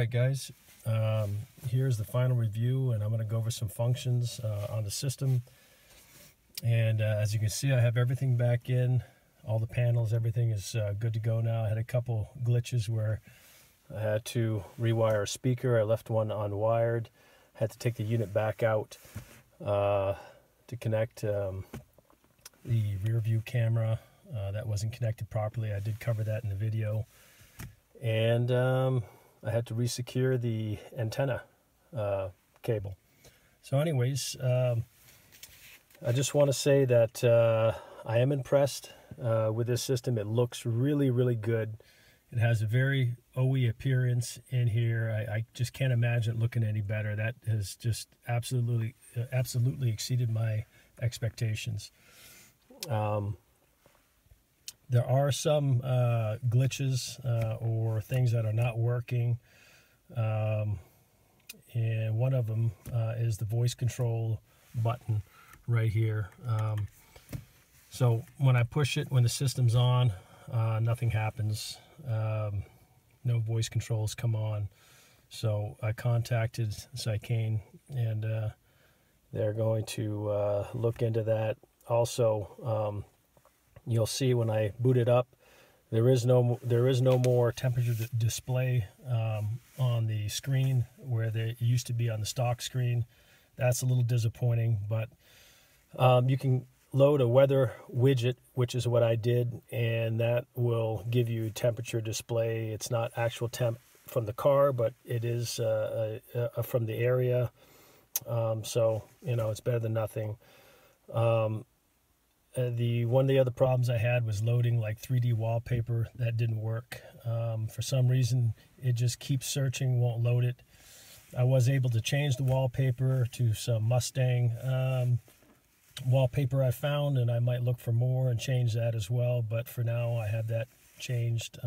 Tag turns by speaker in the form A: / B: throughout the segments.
A: Alright guys, here's the final review, and I'm going to go over some functions on the system. And as you can see, I have everything back in, all the panels, everything is good to go now. I had a couple glitches where I had to rewire a speaker. I left one unwired, had to take the unit back out to connect the rear view camera. That wasn't connected properly. I did cover that in the video. And I had to resecure the antenna cable. So anyways, I just want to say that I am impressed with this system. It looks really, really good. It has a very OE appearance in here. I just can't imagine it looking any better. That has just absolutely exceeded my expectations. There are some glitches or things that are not working, and one of them is the voice control button right here. So when I push it, when the system's on, nothing happens. No voice controls come on. So I contacted Mustang, and they're going to look into that. Also, you'll see when I boot it up, there is no more temperature display on the screen where they used to be on the stock screen. That's a little disappointing, but you can load a weather widget, which is what I did, and that will give you temperature display. It's not actual temp from the car, but it is from the area. So, you know, it's better than nothing. One of the other problems I had was loading like 3D wallpaper. That didn't work. For some reason, it just keeps searching, won't load it. I was able to change the wallpaper to some Mustang wallpaper I found, and I might look for more and change that as well. But for now, I have that changed.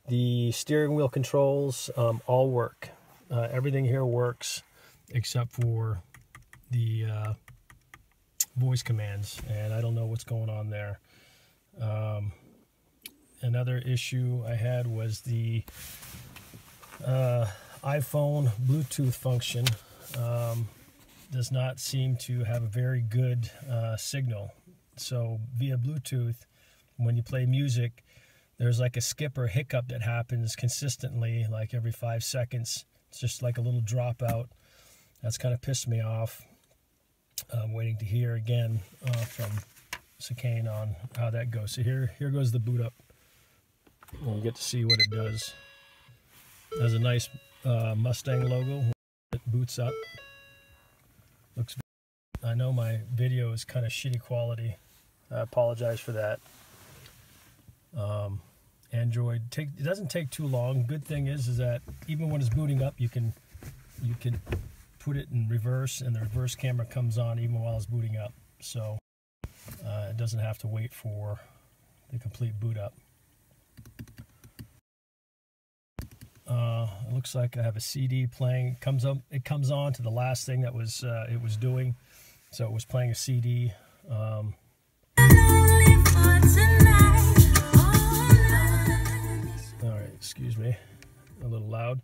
A: The steering wheel controls all work. Everything here works except for the voice commands, and I don't know what's going on there. Another issue I had was the iPhone Bluetooth function does not seem to have a very good signal. So via Bluetooth, when you play music, there's like a skip or hiccup that happens consistently, like every 5 seconds. It's just like a little dropout. That's kind of pissed me off. I'm waiting to hear again from Mustang on how that goes. So here goes the boot up. We'll get to see what it does. It has a nice Mustang logo. It boots up. Looks. I know my video is kind of shitty quality. I apologize for that. Android it doesn't take too long. Good thing is that even when it's booting up, you can put it in reverse, and the reverse camera comes on even while it's booting up. So it doesn't have to wait for the complete boot up. It looks like I have a CD playing. It comes on to the last thing that was it was doing. So it was playing a CD. All right, excuse me, a little loud.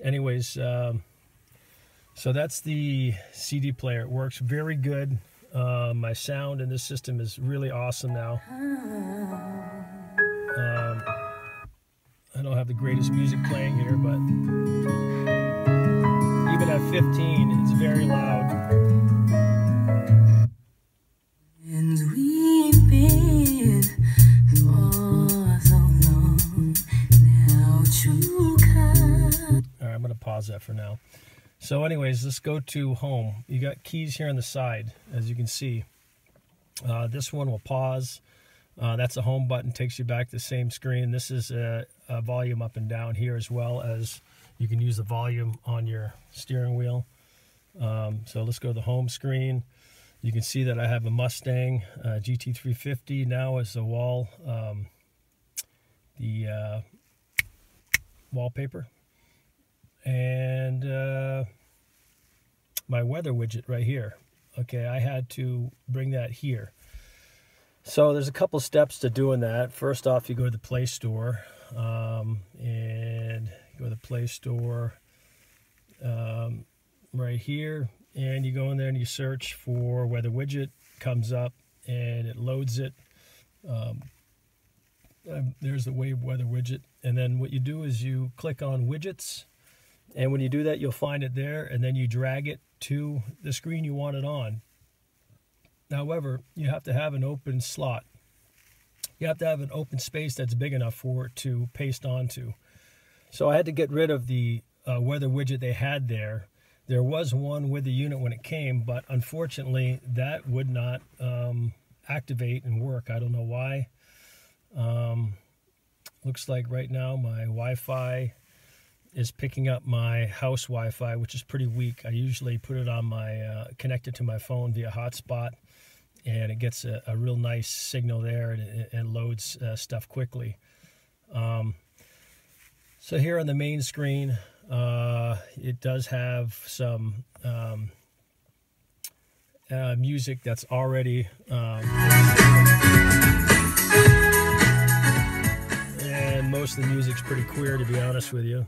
A: Anyways, so that's the CD player. It works very good. My sound in this system is really awesome now. I don't have the greatest music playing here, but even at 15, it's very loud. And we've been for so long now to come. All right, I'm going to pause that for now. So anyways, let's go to home. You got keys here on the side, as you can see. This one will pause. That's a home button, takes you back to the same screen. This is a volume up and down here, as well as you can use the volume on your steering wheel. So let's go to the home screen. You can see that I have a Mustang GT350 now as the wallpaper. And my weather widget right here. Okay, I had to bring that here. So there's a couple steps to doing that. First off, you go to the Play Store and Go to the Play Store right here, and you go in there and you search for weather widget. Comes up and it loads it. There's the wave weather widget, and then what you do is you click on widgets, and when you do that you'll find it there, and then you drag it to the screen you want it on. However, you have to have an open slot. You have to have an open space that's big enough for it to paste onto. So I had to get rid of the weather widget they had there. There was one with the unit when it came, but unfortunately that would not activate and work. I don't know why. Looks like right now my Wi-Fi is picking up my house Wi-Fi, which is pretty weak. I usually put it on my connected to my phone via hotspot, and it gets a real nice signal there, and it loads stuff quickly. So here on the main screen, it does have some music that's already and most of the music's pretty queer, to be honest with you,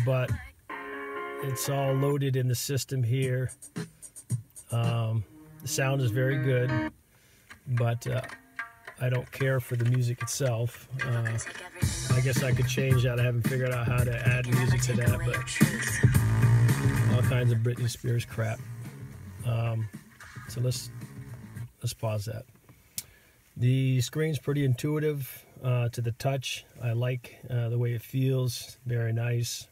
A: but it's all loaded in the system here. The sound is very good, but I don't care for the music itself. I guess I could change that. I haven't figured out how to add music to that, but all kinds of Britney Spears crap. So let's pause that. The screen's pretty intuitive to the touch. I like the way it feels. Very nice.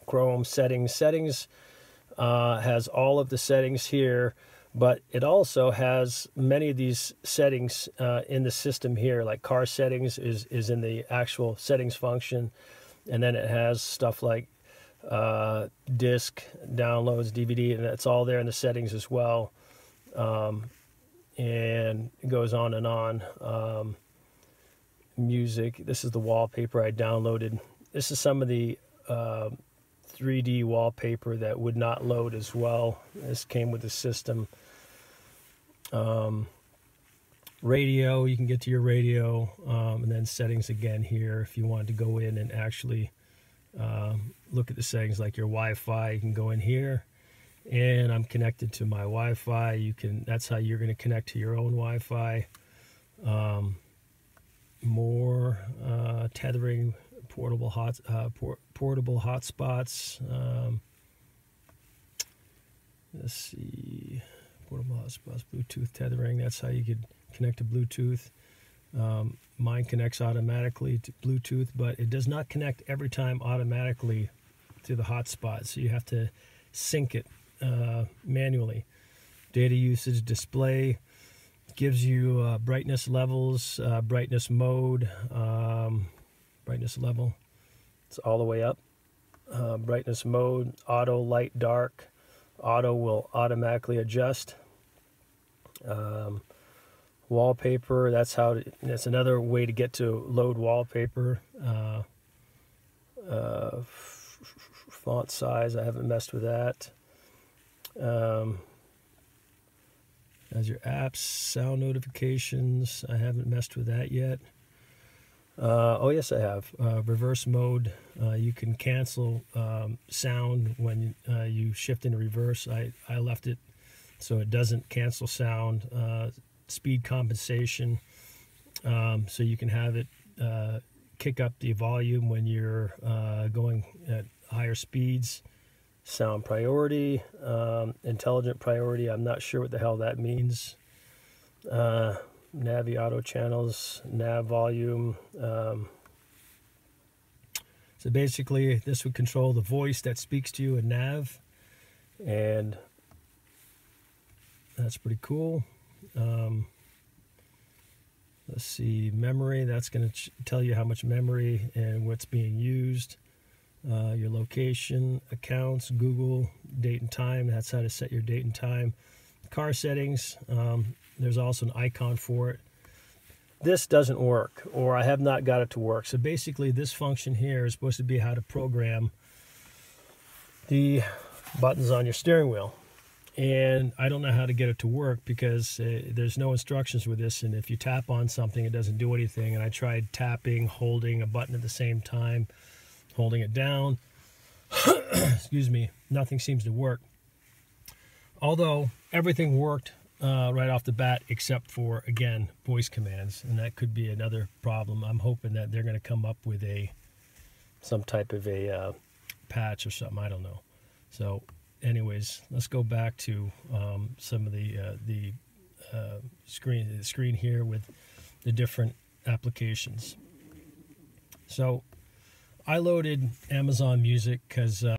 A: Chrome settings. Settings has all of the settings here, but it also has many of these settings in the system here, like car settings is in the actual settings function, and then it has stuff like disc, downloads, DVD, and it's all there in the settings as well. And it goes on and on. Music, this is the wallpaper I downloaded. This is some of the 3D wallpaper that would not load as well. This came with the system. Radio, you can get to your radio, and then settings again here if you wanted to go in and actually look at the settings like your Wi-Fi. You can go in here, and I'm connected to my Wi-Fi. That's how you're going to connect to your own Wi-Fi. More tethering, portable hotspots. Let's see, portable hotspots, Bluetooth tethering. That's how you could connect to Bluetooth. Mine connects automatically to Bluetooth, but it does not connect every time automatically to the hotspot, so you have to sync it manually. Data usage display gives you brightness levels, brightness mode, brightness level. It's all the way up. Brightness mode, auto, light, dark. Auto will automatically adjust. Wallpaper, that's another way to get to load wallpaper. Font size, I haven't messed with that. As your apps, sound notifications, I haven't messed with that yet. Oh yes, I have. Reverse mode, you can cancel sound when you shift into reverse. I left it so it doesn't cancel sound. Speed compensation, so you can have it kick up the volume when you're going at higher speeds. Sound priority, intelligent priority, I'm not sure what the hell that means. Navi auto channels, nav volume. So basically this would control the voice that speaks to you in nav, and that's pretty cool. Let's see, memory, that's going to tell you how much memory and what's being used. Your location, accounts, Google, date and time, that's how to set your date and time. Car settings, there's also an icon for it. This doesn't work, or I have not got it to work. So basically this function here is supposed to be how to program the buttons on your steering wheel. and I don't know how to get it to work because there's no instructions with this, and if you tap on something it doesn't do anything. And I tried tapping, holding a button at the same time, holding it down, excuse me, nothing seems to work. Although everything worked right off the bat except for, again, voice commands, and that could be another problem. I'm hoping that they're going to come up with some type of a patch or something. I don't know. So anyways, let's go back to some of the screen here with the different applications. So I loaded Amazon Music because